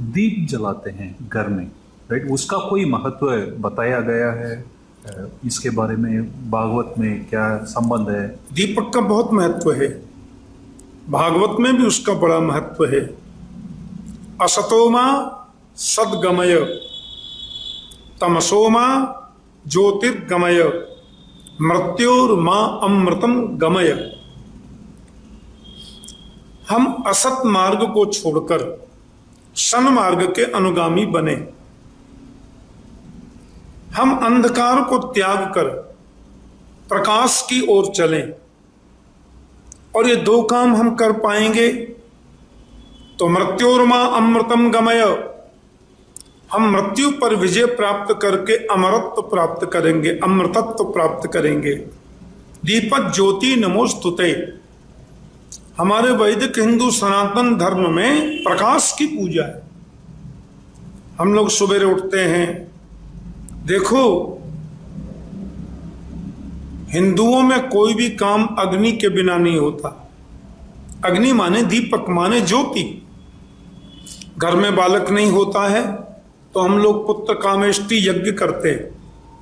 दीप जलाते हैं घर में, राइट? उसका कोई महत्व बताया गया है? इसके बारे में भागवत में क्या संबंध है? दीपक का बहुत महत्व है। भागवत में भी उसका बड़ा महत्व है। असतोमा सद्गमय, तमसोमा ज्योतिर्गमय, मृत्योर्मा अमृतम गमय। हम असत मार्ग को छोड़कर सन्मार्ग के अनुगामी बने। हम अंधकार को त्याग कर प्रकाश की ओर चलें, और ये दो काम हम कर पाएंगे तो मृत्योर्मा अमृतम गमय, हम मृत्यु पर विजय प्राप्त करके अमरत्व प्राप्त करेंगे, अमृतत्व प्राप्त करेंगे। दीपक ज्योति नमोस्तुते। हमारे वैदिक हिंदू सनातन धर्म में प्रकाश की पूजा है। हम लोग सुबह उठते हैं, देखो हिंदुओं में कोई भी काम अग्नि के बिना नहीं होता। अग्नि माने दीपक, माने ज्योति। घर में बालक नहीं होता है तो हम लोग पुत्र कामेष्टि यज्ञ करते हैं,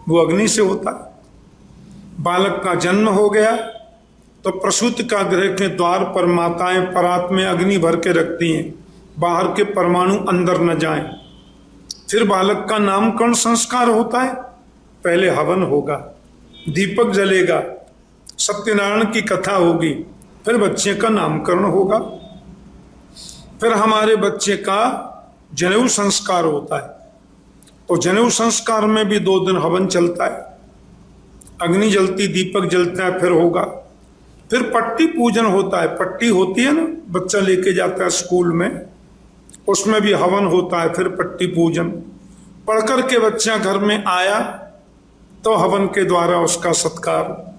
वो अग्नि से होता है। बालक का जन्म हो गया तो प्रसूति का गृह के द्वार पर माताएं परात में अग्नि भर के रखती हैं, बाहर के परमाणु अंदर न जाएं। फिर बालक का नामकरण संस्कार होता है। पहले हवन होगा, दीपक जलेगा, सत्यनारायण की कथा होगी, फिर बच्चे का नामकरण होगा, फिर हमारे बच्चे का जनेऊ संस्कार होता है। तो जनेऊ संस्कार में भी 2 दिन हवन चलता है, अग्नि जलती, दीपक जलता है, फिर होगा। फिर पट्टी पूजन होता है। पट्टी होती है ना, बच्चा लेके जाता है स्कूल में, उसमें भी हवन होता है। फिर पट्टी पूजन पढ़ करके बच्चा घर में आया तो हवन के द्वारा उसका सत्कार।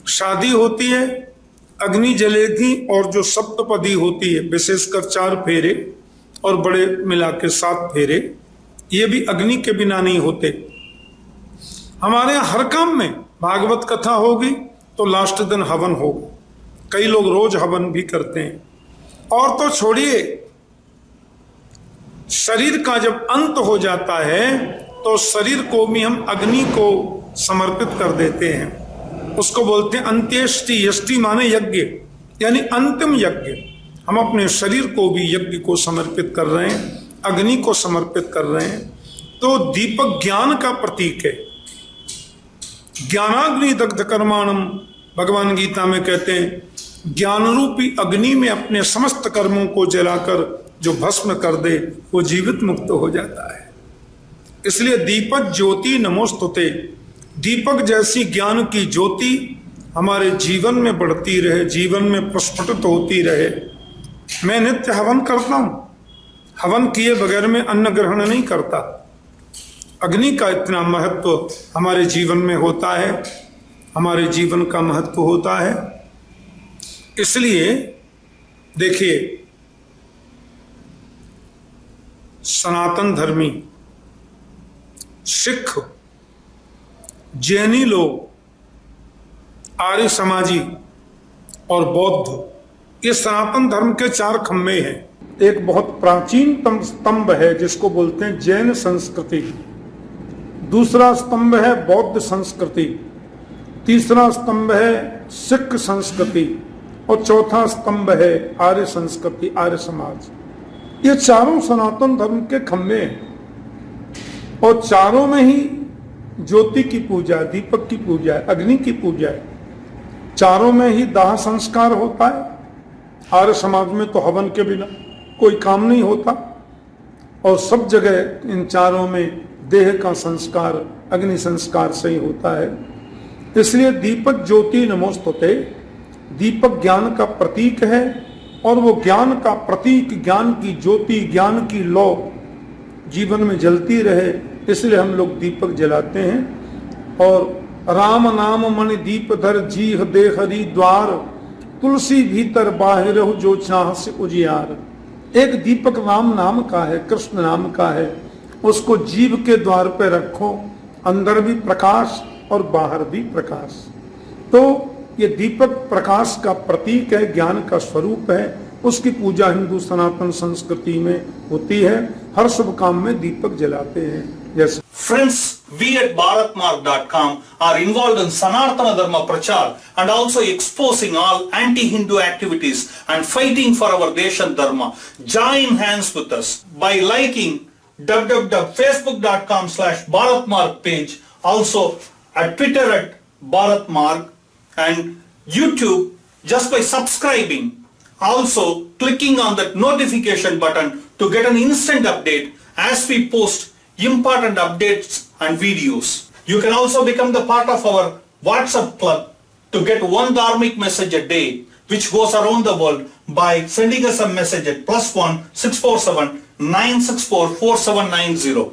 शादी होती है, अग्नि जलेगी, और जो सप्तपदी होती है, विशेषकर 4 फेरे और बड़े मिला के 7 फेरे, ये भी अग्नि के बिना नहीं होते। हमारे यहाँ हर काम में भागवत कथा होगी तो लास्ट दिन हवन होगा। कई लोग रोज हवन भी करते हैं। और तो छोड़िए, शरीर का जब अंत हो जाता है तो शरीर को भी हम अग्नि को समर्पित कर देते हैं। उसको बोलते हैं अंत्येष्टि। यष्टि माने यज्ञ, यानी अंतिम यज्ञ। हम अपने शरीर को भी यज्ञ को समर्पित कर रहे हैं, अग्नि को समर्पित कर रहे हैं। तो दीपक ज्ञान का प्रतीक है। ज्ञानाग्नि दग्ध कर्माणम, भगवान गीता में कहते हैं, ज्ञान रूपी अग्नि में अपने समस्त कर्मों को जलाकर जो भस्म कर दे वो जीवित मुक्त हो जाता है। इसलिए दीपक ज्योति नमोस्तुते। दीपक जैसी ज्ञान की ज्योति हमारे जीवन में बढ़ती रहे, जीवन में प्रस्फुटित होती रहे। मैं नित्य हवन करता हूं, हवन किए बगैर में अन्न ग्रहण नहीं करता। अग्नि का इतना महत्व हमारे जीवन में होता है, हमारे जीवन का महत्व होता है। इसलिए देखिए, सनातन धर्मी, सिख, जैनी लोग, आर्य समाजी और बौद्ध, ये सनातन धर्म के 4 खंभे हैं। एक बहुत प्राचीन स्तंभ है जिसको बोलते हैं जैन संस्कृति, दूसरा स्तंभ है बौद्ध संस्कृति, तीसरा स्तंभ है सिख संस्कृति, और चौथा स्तंभ है आर्य संस्कृति, आर्य समाज। ये चारों सनातन धर्म के खंभे हैं, और चारों में ही ज्योति की पूजा, दीपक की पूजा है, अग्नि की पूजा है। चारों में ही दाह संस्कार होता है। आर्य समाज में तो हवन के बिना कोई काम नहीं होता, और सब जगह इन चारों में देह का संस्कार अग्नि संस्कार से ही होता है। इसलिए दीपक ज्योति नमोस्तुते। दीपक ज्ञान का प्रतीक है, और वो ज्ञान का प्रतीक, ज्ञान की ज्योति, ज्ञान की लौ जीवन में जलती रहे, इसलिए हम लोग दीपक जलाते हैं। और राम नाम मणि दीप धर जीह देहरी द्वार, तुलसी भीतर बाहिर जो चाह से उजियार। एक दीपक राम नाम का है, कृष्ण नाम का है, उसको जीव के द्वार पे रखो, अंदर भी प्रकाश और बाहर भी प्रकाश। तो ये दीपक प्रकाश का प्रतीक है, ज्ञान का स्वरूप है, उसकी पूजा हिंदू सनातन संस्कृति में होती है। हर शुभ काम में दीपक जलाते हैं। जैसे Friends, we at BharatMark.com are involved in Sanatana Dharma Prachar and also exposing all anti-Hindu activities and fighting for our Desha Dharma. Join hands with us by liking www.facebook.com/BharatMark page, also at Twitter at BharatMark, and YouTube just by subscribing. Also clicking on that notification button to get an instant update as we post important updates and videos. You can also become the part of our WhatsApp club to get one dharmic message a day which goes around the world by sending us a message at +1 647 964 4790.